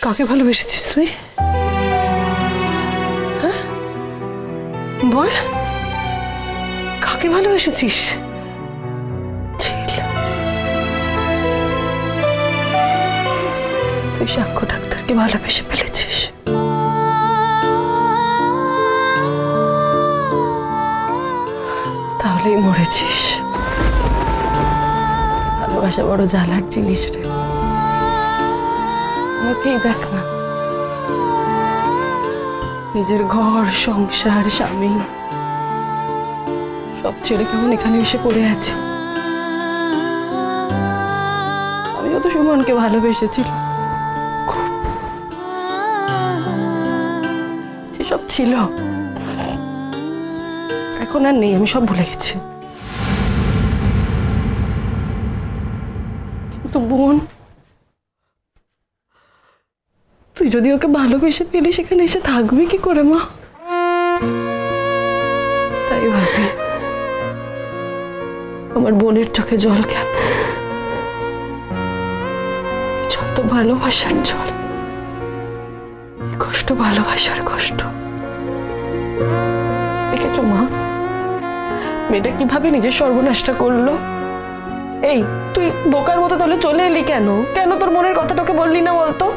কাকে ভালোবেসেছিস তুই? হ্যাঁ বল, কাকে ভালোবেসেছিস? তুই সাক্ষ্য ডাক্তারকে ভালোবেসে ফেলেছিস। তাহলেই মরেছিস। ভালোবাসা বড় জ্বালার জিনিস রে। আমাকেই দেখ না, নিজের ঘর সংসার স্বামী সব ছেড়ে কেমন এখানে এসে পড়ে আছে। আমিও তো সুমনকে ভালোবেসেছিলাম খুব, সেসব ছিল, এখন আর নেই, আমি সব ভুলে গেছি। কিন্তু বোন, তুই যদি ওকে ভালোবেসে পেলি সেখানে এসে থাকবি কি করে মা? তাই ভাবি আমার বোনের চোখে জল কেন? জল তো ভালোবাসার জল, কষ্ট ভালোবাসার কষ্ট। দেখেছো মা, মেয়েটা কিভাবে নিজের সর্বনাশটা করলো। এই তুই বোকার মতো তাহলে চলে এলি কেন? কেন তোর মনের কথাটাকে বললি না বলতো?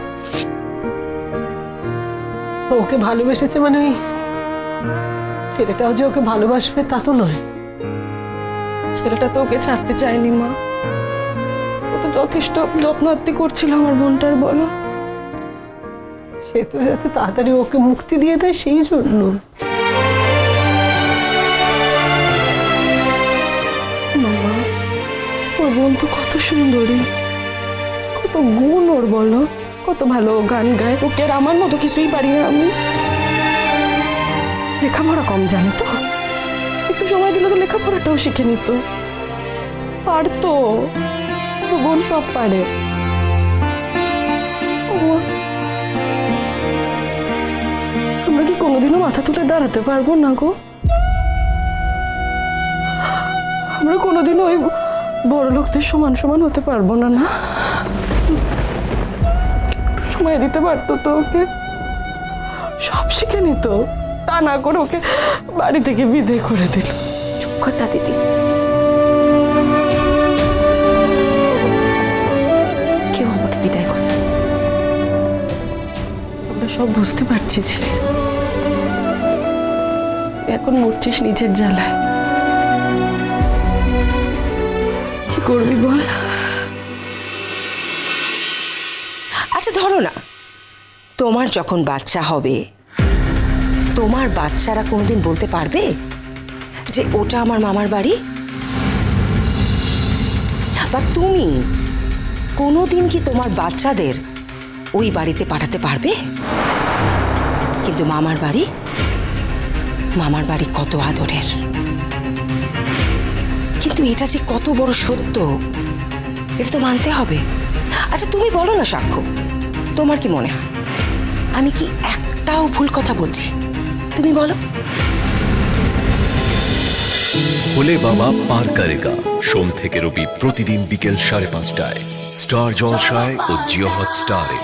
ওকে ভালোবেসেছে মানে ওই ছেলেটাও যে ওকে ভালোবাসবে তা তো নয়। ছেলেটা তো ওকে ছাড়তে চায়নি মা, ও তো যথেষ্ট যত্ন আত্তি করছিল আমার বোনটার, বলো। সে তো যাতে তাড়াতাড়ি ওকে মুক্তি দিয়ে দেয় সেই জন্য। মামা, ওর বোন তো কত সুন্দরী, কত গুণ ওর, বলো। কত ভালো গান গায়, ওকে আর আমার মতো কিছুই পারি না আমি। লেখাপড়া কম জানে তো, একটু সময় দিলে তো লেখাপড়াটাও শিখে নিত, পারতো। ওর বোন সব পারে। আমরা কি কোনোদিনও মাথা তুলে দাঁড়াতে পারবো না গো? আমরা কোনোদিনও ওই বড় লোকদের সমান সমান হতে পারবো না, না? সময় দিতে পারতো তো ওকে, সব শিখে নিত। তা না করে ওকে বাড়ি থেকে বিদায় করে দিল। চুপ কর না দিদি, কেউ আমাকে বিদায় করে না। আমরা সব বুঝতে পারছি যে এখন মরছিস নিজের জ্বালায়। কি করবি বল? আচ্ছা ধরো না, তোমার যখন বাচ্চা হবে, তোমার বাচ্চারা কোনোদিন বলতে পারবে যে ওটা আমার মামার বাড়ি? বা তুমি কোনোদিন কি তোমার বাচ্চাদের ওই বাড়িতে পাঠাতে পারবে? কিন্তু মামার বাড়ি কত আদরের। কিন্তু এটা যে কত বড় সত্য, এটা তো মানতে হবে। আচ্ছা তুমি বলো না সাক্ষ্য, তোমার কি মনে হয় আমি কি একটাও ভুল কথা বলছি? তুমি বলো। ভোলে বাবা পার করেগা, সোম থেকে রবি প্রতিদিন বিকেল 5:30টায় স্টার জলসায় ও জিও হটস্টারে।